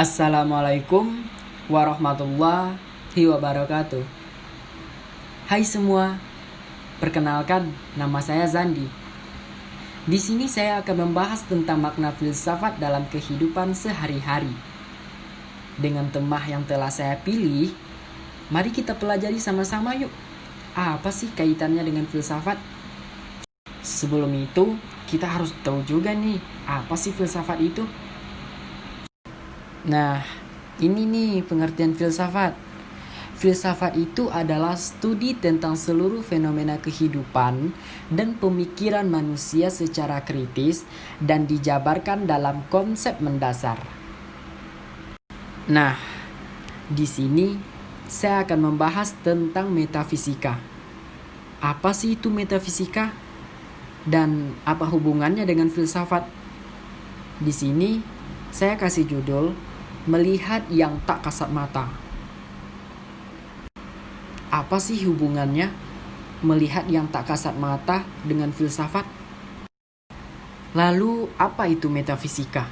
Assalamualaikum warahmatullahi wabarakatuh. Hai semua, perkenalkan nama saya Zandi. Di sini saya akan membahas tentang makna filsafat dalam kehidupan sehari-hari. Dengan tema yang telah saya pilih, mari kita pelajari sama-sama yuk. Apa sih kaitannya dengan filsafat? Sebelum itu, kita harus tahu juga nih, apa sih filsafat itu? Nah, ini nih pengertian filsafat. Filsafat itu adalah studi tentang seluruh fenomena kehidupan dan pemikiran manusia secara kritis dan dijabarkan dalam konsep mendasar. Nah, di sini saya akan membahas tentang metafisika. Apa sih itu metafisika? Dan apa hubungannya dengan filsafat? Di sini saya kasih judul Melihat yang tak kasat mata. Apa sih hubungannya melihat yang tak kasat mata dengan filsafat? Lalu apa itu metafisika?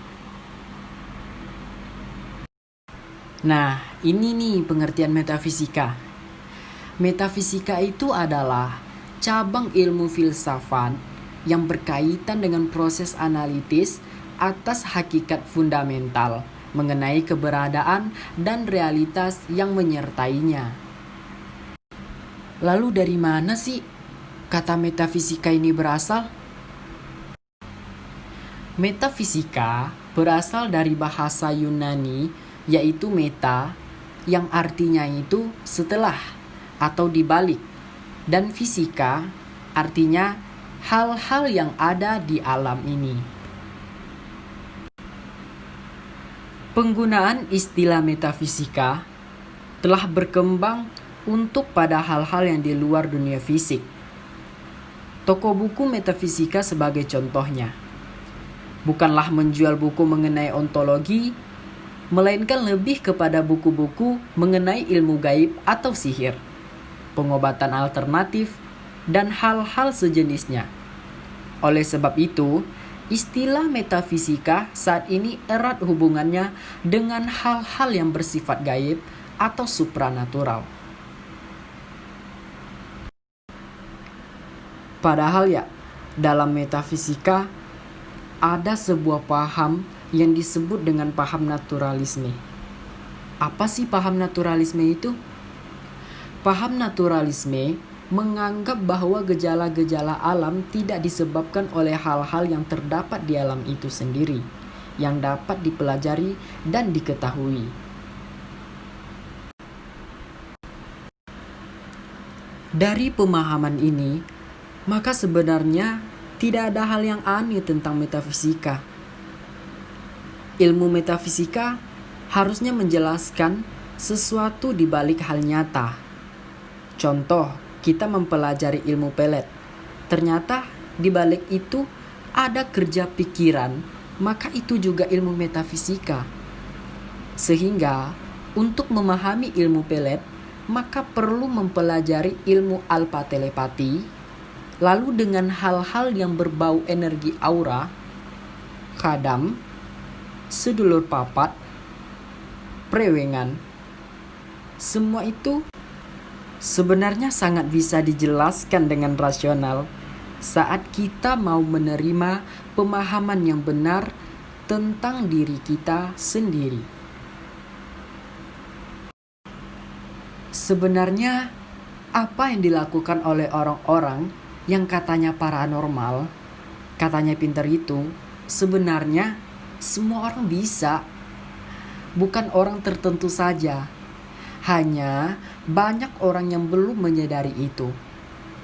Nah, ini nih pengertian metafisika. Metafisika itu adalah cabang ilmu filsafat yang berkaitan dengan proses analitis atas hakikat fundamental mengenai keberadaan dan realitas yang menyertainya. Lalu dari mana sih kata metafisika ini berasal? Metafisika berasal dari bahasa Yunani yaitu meta yang artinya itu setelah atau dibalik, dan fisika artinya hal-hal yang ada di alam ini. Penggunaan istilah metafisika telah berkembang untuk pada hal-hal yang di luar dunia fisik. Toko buku metafisika sebagai contohnya. Bukanlah menjual buku mengenai ontologi, melainkan lebih kepada buku-buku mengenai ilmu gaib atau sihir, pengobatan alternatif, dan hal-hal sejenisnya. Oleh sebab itu, istilah metafisika saat ini erat hubungannya dengan hal-hal yang bersifat gaib atau supranatural. Padahal ya, dalam metafisika ada sebuah paham yang disebut dengan paham naturalisme. Apa sih paham naturalisme itu? Paham naturalisme menganggap bahwa gejala-gejala alam tidak disebabkan oleh hal-hal yang terdapat di alam itu sendiri, yang dapat dipelajari dan diketahui. Dari pemahaman ini, maka sebenarnya tidak ada hal yang aneh tentang metafisika. Ilmu metafisika harusnya menjelaskan sesuatu di balik hal nyata. Contoh, kita mempelajari ilmu pelet. Ternyata di balik itu ada kerja pikiran, maka itu juga ilmu metafisika. Sehingga untuk memahami ilmu pelet, maka perlu mempelajari ilmu alpha-telepati, lalu dengan hal-hal yang berbau energi aura, khadam, sedulur papat, prewengan. Semua itu sebenarnya sangat bisa dijelaskan dengan rasional saat kita mau menerima pemahaman yang benar tentang diri kita sendiri. Sebenarnya, apa yang dilakukan oleh orang-orang yang katanya paranormal, katanya pintar itu, sebenarnya semua orang bisa. Bukan orang tertentu saja. Hanya banyak orang yang belum menyadari itu,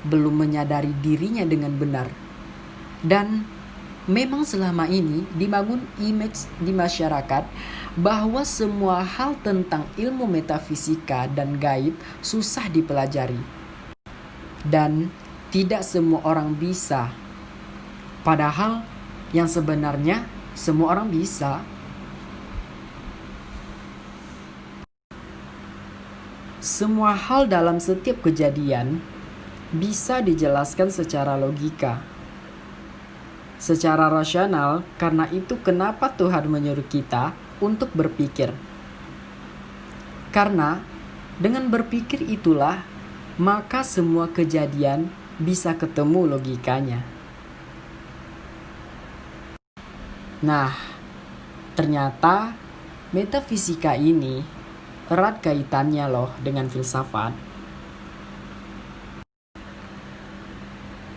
belum menyadari dirinya dengan benar. Dan memang selama ini dibangun image di masyarakat bahwa semua hal tentang ilmu metafisika dan gaib susah dipelajari. Dan tidak semua orang bisa. Padahal yang sebenarnya semua orang bisa. Semua hal dalam setiap kejadian bisa dijelaskan secara logika, secara rasional. Karena itu kenapa Tuhan menyuruh kita untuk berpikir. Karena dengan berpikir itulah maka semua kejadian bisa ketemu logikanya. Nah, ternyata metafisika ini erat kaitannya loh dengan filsafat.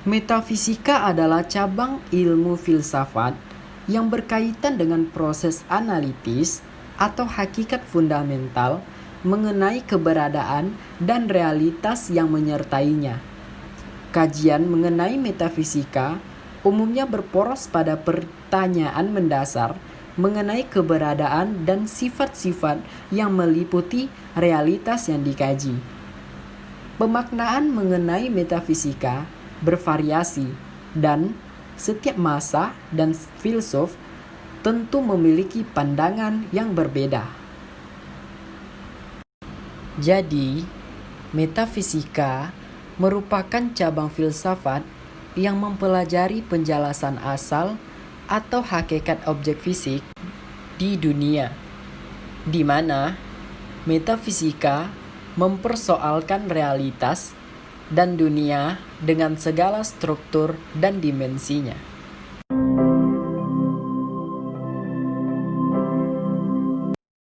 Metafisika adalah cabang ilmu filsafat yang berkaitan dengan proses analitis atau hakikat fundamental mengenai keberadaan dan realitas yang menyertainya. Kajian mengenai metafisika umumnya berporos pada pertanyaan mendasar mengenai keberadaan dan sifat-sifat yang meliputi realitas yang dikaji. Pemaknaan mengenai metafisika bervariasi dan setiap masa dan filsuf tentu memiliki pandangan yang berbeda. Jadi, metafisika merupakan cabang filsafat yang mempelajari penjelasan asal atau hakikat objek fisik di dunia, di mana metafisika mempersoalkan realitas dan dunia dengan segala struktur dan dimensinya.